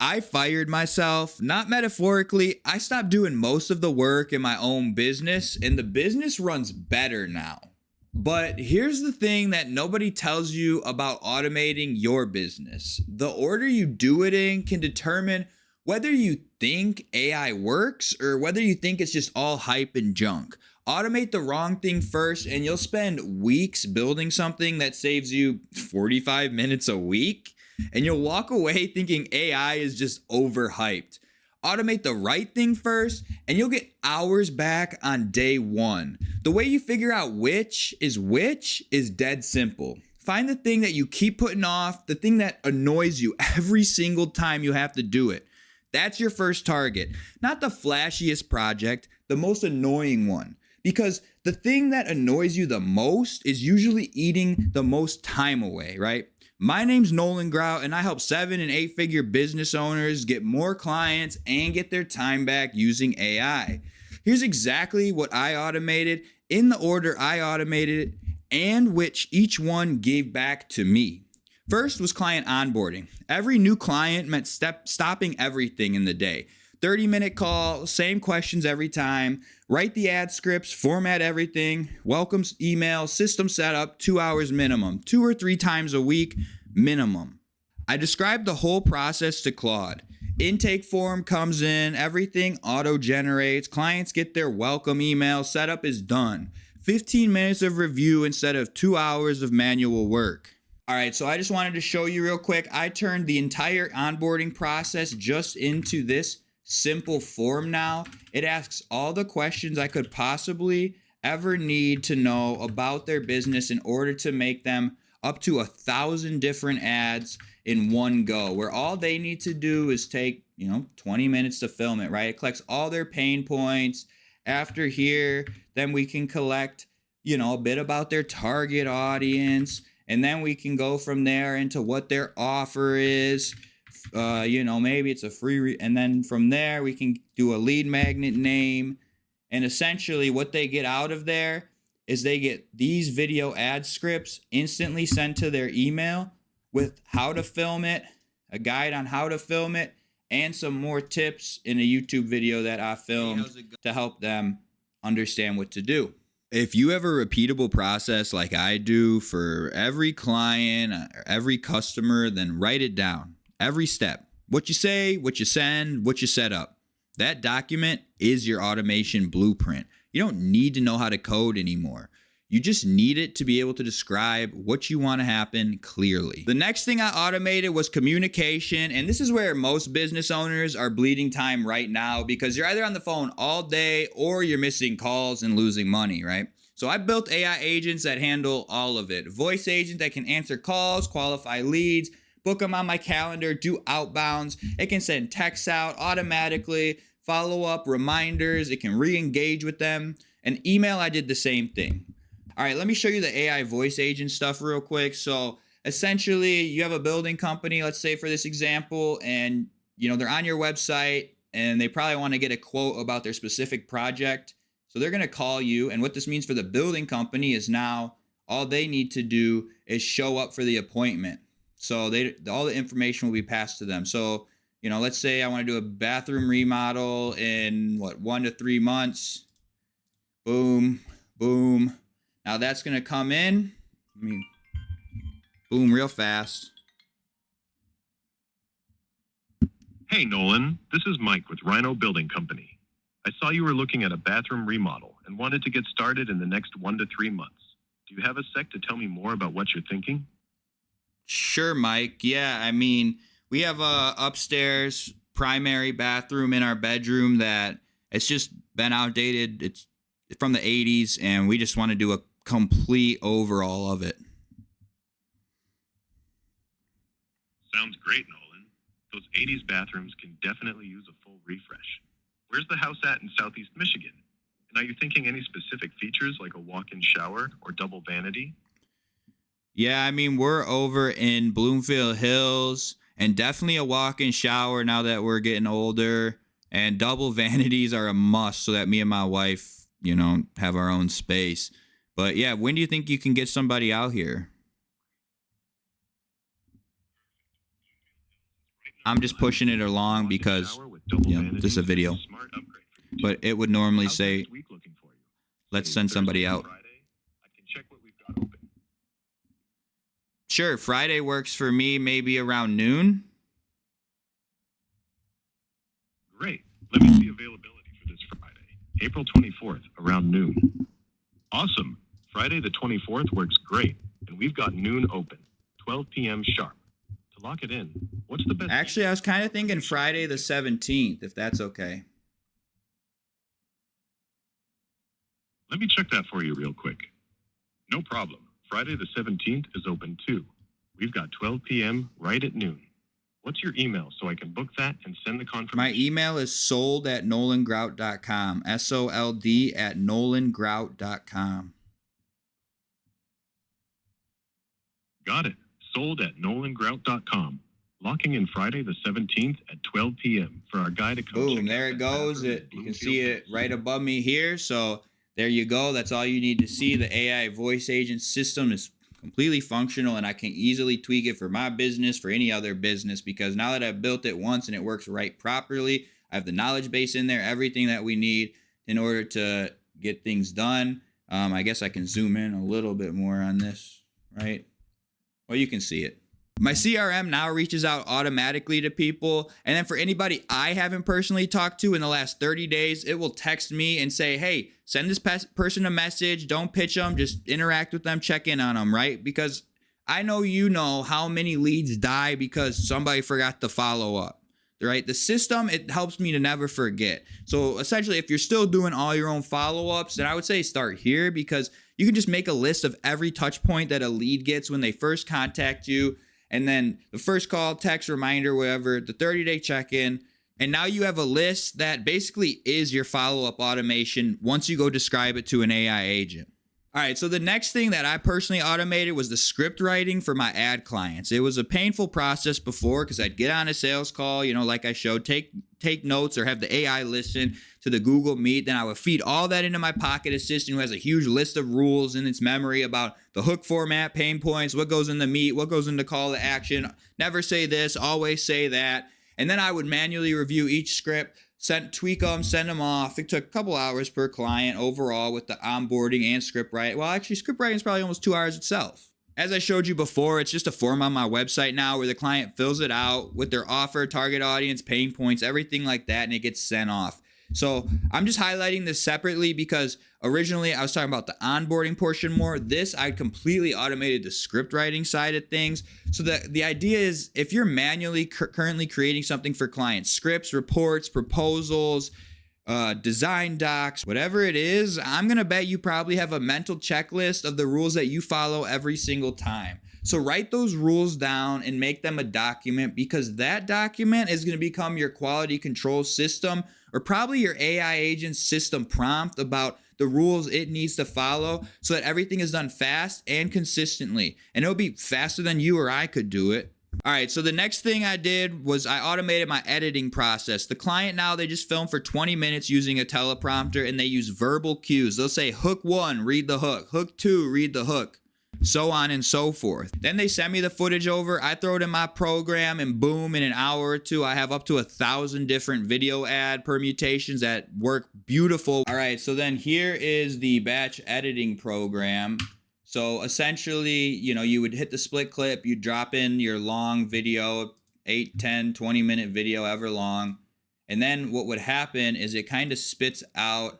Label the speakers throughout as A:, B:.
A: I fired myself, not metaphorically. I stopped doing most of the work in my own business, and the business runs better now. But here's the thing that nobody tells you about automating your business. The order you do it in can determine whether you think AI works or whether you think it's just all hype and junk. Automate the wrong thing first, and you'll spend weeks building something that saves you 45 minutes a week. And you'll walk away thinking AI is just overhyped. Automate the right thing first, and you'll get hours back on day one. The way you figure out which is dead simple. Find the thing that you keep putting off, the thing that annoys you every single time you have to do it. That's your first target. Not the flashiest project, the most annoying one. Because the thing that annoys you the most is usually eating the most time away, right? My name's Nolan Grout, and I help 7- and 8-figure business owners get more clients and get their time back using AI. Here's exactly what I automated in the order I automated it and which each one gave back to me. First was client onboarding. Every new client meant stopping everything in the day. 30-minute call, same questions every time, write the ad scripts, format everything, welcome email, system setup, 2 hours minimum, 2 or 3 times a week minimum. I described the whole process to Claude. Intake form comes in, everything auto-generates, clients get their welcome email, setup is done. 15 minutes of review instead of 2 hours of manual work. All right, so I just wanted to show you real quick. I turned the entire onboarding process just into this simple form now. It asks all the questions I could possibly ever need to know about their business in order to make them up to 1,000 different ads in one go, where all they need to do is take 20 minutes to film it, right? It collects all their pain points. After here, then we can collect a bit about their target audience, and then we can go from there into what their offer is. Maybe it's a free, and then from there we can do a lead magnet name. And essentially what they get out of there is they get these video ad scripts instantly sent to their email with how to film it, a guide on how to film it, and some more tips in a YouTube video that I filmed to help them understand what to do. If you have a repeatable process like I do for every client, or every customer, then write it down. Every step, what you say, what you send, what you set up. That document is your automation blueprint. You don't need to know how to code anymore. You just need it to be able to describe what you want to happen clearly. The next thing I automated was communication. And this is where most business owners are bleeding time right now, because you're either on the phone all day or you're missing calls and losing money, right? So I built AI agents that handle all of it. Voice agent that can answer calls, qualify leads, book them on my calendar, do outbounds. It can send texts out automatically, follow up, reminders. It can re-engage with them. And email, I did the same thing. All right, let me show you the AI voice agent stuff real quick. So essentially, you have a building company, let's say for this example, and they're on your website and they probably want to get a quote about their specific project. So they're going to call you. And what this means for the building company is now all they need to do is show up for the appointment. So all the information will be passed to them. So, let's say I want to do a bathroom remodel in 1 to 3 months. Boom, boom. Now that's going to come in. Boom, real fast.
B: Hey, Nolan. This is Mike with Rhino Building Company. I saw you were looking at a bathroom remodel and wanted to get started in the next 1 to 3 months. Do you have a sec to tell me more about what you're thinking?
A: Sure, Mike. Yeah, we have a upstairs primary bathroom in our bedroom that it's just been outdated. It's from the 80s, and we just want to do a complete overhaul of it.
B: Sounds great, Nolan. Those 80s bathrooms can definitely use a full refresh. Where's the house at in Southeast Michigan? And are you thinking any specific features like a walk-in shower or double vanity?
A: Yeah, we're over in Bloomfield Hills, and definitely a walk-in shower now that we're getting older. And double vanities are a must so that me and my wife, have our own space. But yeah, when do you think you can get somebody out here? I'm just pushing it along because, this is a video. But it would normally say, let's send somebody out. Sure, Friday works for me, maybe around noon.
B: Great. Let me see availability for this Friday, April 24th, around noon. Awesome. Friday the 24th works great, and we've got noon open, 12 p.m. sharp. To lock it in, what's the best...
A: Actually, I was kind of thinking Friday the 17th, if that's okay.
B: Let me check that for you real quick. No problem. Friday the 17th is open too. We've got 12 p.m. right at noon. What's your email so I can book that and send the confirmation?
A: My email is sold@nolangrout.com. sold@nolangrout.com.
B: Got it. Sold@nolangrout.com. Locking in Friday the 17th at 12 p.m. for our guy to come.
A: Boom, there it goes. You can see it right above me here. So there you go. That's all you need to see. The AI voice agent system is completely functional, and I can easily tweak it for my business, for any other business, because now that I've built it once and it works right properly, I have the knowledge base in there, everything that we need in order to get things done. I guess I can zoom in a little bit more on this, right? Well, you can see it. My CRM now reaches out automatically to people. And then for anybody I haven't personally talked to in the last 30 days, it will text me and say, hey, send this person a message. Don't pitch them. Just interact with them. Check in on them, right? Because I know you know how many leads die because somebody forgot to follow up, right? The system, it helps me to never forget. So essentially, if you're still doing all your own follow-ups, then I would say start here, because you can just make a list of every touch point that a lead gets when they first contact you. And then the first call, text, reminder, whatever, the 30-day check-in. And now you have a list that basically is your follow-up automation once you go describe it to an AI agent. All right, so the next thing that I personally automated was the script writing for my ad clients. It was a painful process before because I'd get on a sales call, like I showed, take notes or have the AI listen to the Google Meet. Then I would feed all that into my Pocket Assistant, who has a huge list of rules in its memory about the hook format, pain points, what goes in the meet, what goes into call to action. Never say this, always say that. And then I would manually review each script, tweak them, send them off. It took a couple hours per client overall with the onboarding and script writing. Well, actually, script writing is probably almost 2 hours itself. As I showed you before, it's just a form on my website now where the client fills it out with their offer, target audience, pain points, everything like that, and it gets sent off. So I'm just highlighting this separately because originally I was talking about the onboarding portion more. This, I completely automated the script writing side of things. So the idea is, if you're manually currently creating something for clients, scripts, reports, proposals, design docs, whatever it is, I'm going to bet you probably have a mental checklist of the rules that you follow every single time. So write those rules down and make them a document, because that document is going to become your quality control system, or probably your AI agent system prompt about the rules it needs to follow, so that everything is done fast and consistently. And it'll be faster than you or I could do it. All right, so the next thing I did was I automated my editing process. The client now, they just film for 20 minutes using a teleprompter, and they use verbal cues. They'll say, hook 1, read the hook. Hook 2, read the hook. So on and so forth. Then they send me the footage over. I throw it in my program, and boom, in an hour or two, I have up to 1,000 different video ad permutations that work beautiful. All right, so then here is the batch editing program. So essentially, you would hit the split clip, you drop in your long video, 8, 10, 20-minute video, ever long. And then what would happen is it kind of spits out,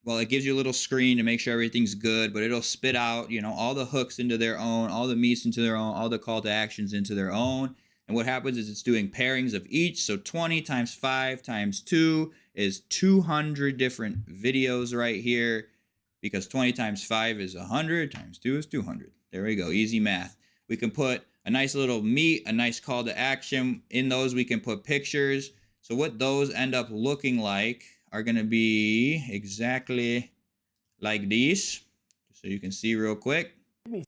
A: well, it gives you a little screen to make sure everything's good, but it'll spit out, all the hooks into their own, all the meats into their own, all the call to actions into their own. And what happens is it's doing pairings of each. So 20 times 5 times 2 is 200 different videos right here, because 20 times 5 is 100, times 2 is 200. There we go, easy math. We can put a nice little meat, a nice call to action. In those, we can put pictures. So what those end up looking like are going to be exactly like these. So you can see real quick.
C: Give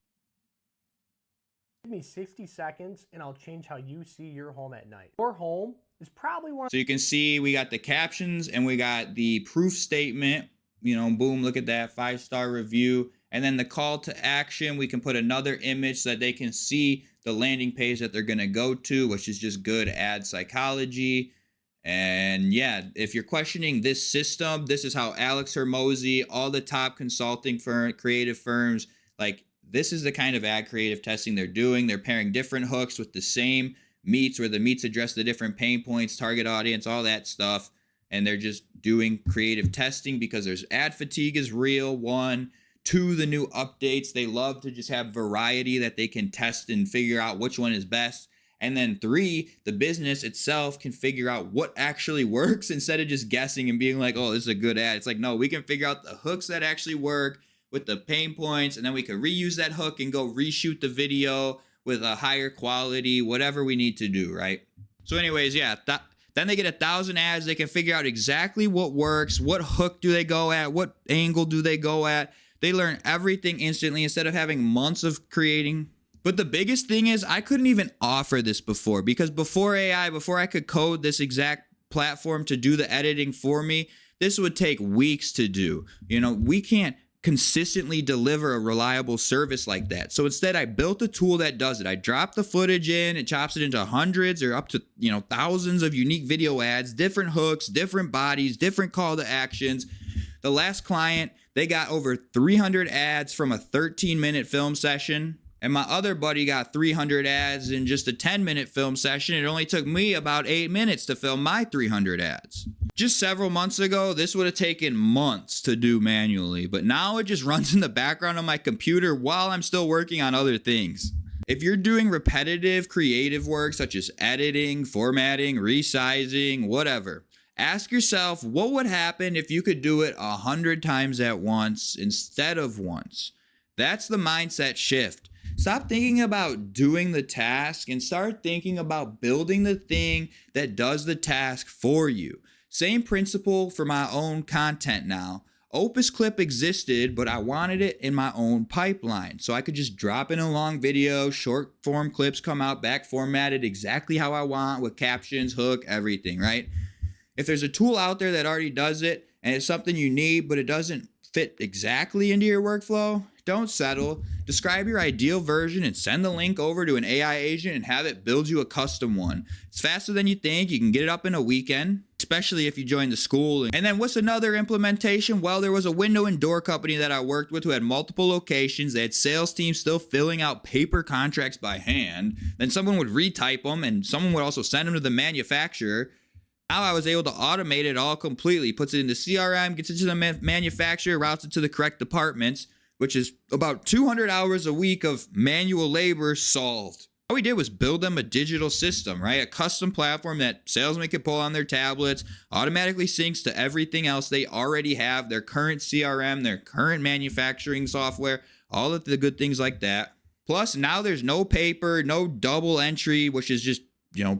C: me 60 seconds and I'll change how you see your home at night. Your home is probably one.
A: So you can see we got the captions and we got the proof statement. Boom, look at that, 5-star review. And then the call to action, we can put another image so that they can see the landing page that they're going to go to, which is just good ad psychology. And yeah, if you're questioning this system, this is how Alex Hormozi, all the top consulting firm, creative firms, like this is the kind of ad creative testing they're doing. They're pairing different hooks with the same meets, where the meets address the different pain points, target audience, all that stuff. And they're just doing creative testing because there's ad fatigue is real, one. Two, the new updates. They love to just have variety that they can test and figure out which one is best. And then three, the business itself can figure out what actually works instead of just guessing and being like, oh, this is a good ad. It's like, no, we can figure out the hooks that actually work with the pain points, and then we can reuse that hook and go reshoot the video with a higher quality, whatever we need to do, right? So anyways, yeah, then they get 1,000 ads. They can figure out exactly what works, what hook do they go at, what angle do they go at. They learn everything instantly instead of having months of creating. But the biggest thing is I couldn't even offer this before, because before AI, before I could code this exact platform to do the editing for me, this would take weeks to do. You know, we can't consistently deliver a reliable service like that. So instead, I built a tool that does it. I drop the footage in, it chops it into hundreds or up to, thousands of unique video ads, different hooks, different bodies, different call to actions. The last client, they got over 300 ads from a 13-minute film session. And my other buddy got 300 ads in just a 10-minute film session. It only took me about 8 minutes to film my 300 ads. Just several months ago, this would have taken months to do manually, but now it just runs in the background on my computer while I'm still working on other things. If you're doing repetitive creative work such as editing, formatting, resizing, whatever, ask yourself what would happen if you could do it 100 times at once instead of once. That's the mindset shift. Stop thinking about doing the task and start thinking about building the thing that does the task for you. Same principle for my own content now. Opus Clip existed, but I wanted it in my own pipeline. So I could just drop in a long video, short form clips come out back formatted exactly how I want with captions, hook, everything, right? If there's a tool out there that already does it and it's something you need, but it doesn't fit exactly into your workflow, don't settle. Describe your ideal version and send the link over to an AI agent and have it build you a custom one. It's faster than you think. You can get it up in a weekend, especially if you join the school. And then what's another implementation? Well, there was a window and door company that I worked with who had multiple locations. They had sales teams still filling out paper contracts by hand. Then someone would retype them and someone would also send them to the manufacturer. Now I was able to automate it all completely. Puts it into CRM, gets it to the manufacturer, routes it to the correct departments, which is about 200 hours a week of manual labor solved. All we did was build them a digital system, right? A custom platform that salesmen can pull on their tablets, automatically syncs to everything else they already have, their current CRM, their current manufacturing software, all of the good things like that. Plus, now there's no paper, no double entry, which is just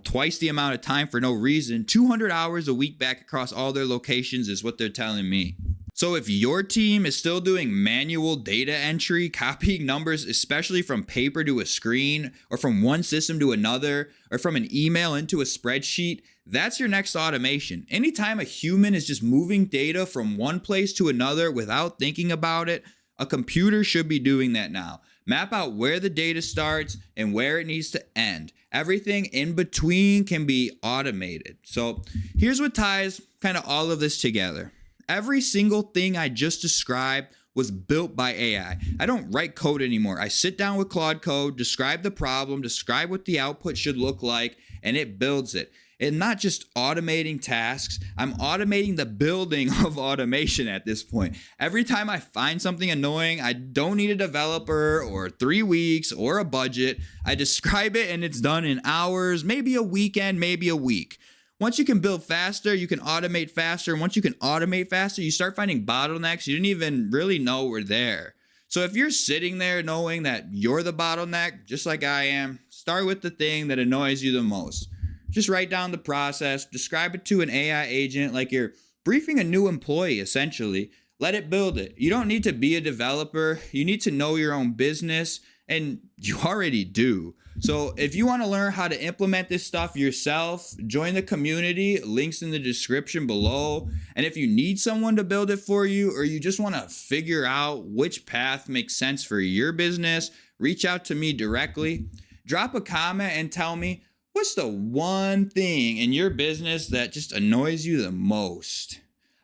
A: twice the amount of time for no reason. 200 hours a week back across all their locations is what they're telling me. So if your team is still doing manual data entry, copying numbers, especially from paper to a screen, or from one system to another, or from an email into a spreadsheet, that's your next automation. Anytime a human is just moving data from one place to another without thinking about it, a computer should be doing that now. Map out where the data starts and where it needs to end. Everything in between can be automated. So here's what ties kind of all of this together. Every single thing I just described was built by AI. I don't write code anymore. I sit down with Claude Code, describe the problem, describe what the output should look like, and it builds it. And not just automating tasks, I'm automating the building of automation at this point. Every time I find something annoying, I don't need a developer or 3 weeks or a budget. I describe it and it's done in hours, maybe a weekend, maybe a week. Once you can build faster, you can automate faster. And once you can automate faster, you start finding bottlenecks you didn't even really know were there. So if you're sitting there knowing that you're the bottleneck, just like I am, start with the thing that annoys you the most. Just write down the process, describe it to an AI agent like you're briefing a new employee, essentially. Let it build it. You don't need to be a developer. You need to know your own business And you already do. So if you want to learn how to implement this stuff yourself, join the community, links in the description below. And if you need someone to build it for you, or you just want to figure out which path makes sense for your business, reach out to me directly. Drop a comment and tell me, what's the one thing in your business that just annoys you the most?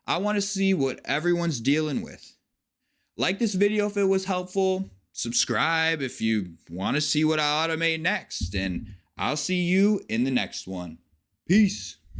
A: I want to see what everyone's dealing with. Like this video if it was helpful. Subscribe if you want to see what I automate next. And I'll see you in the next one. Peace.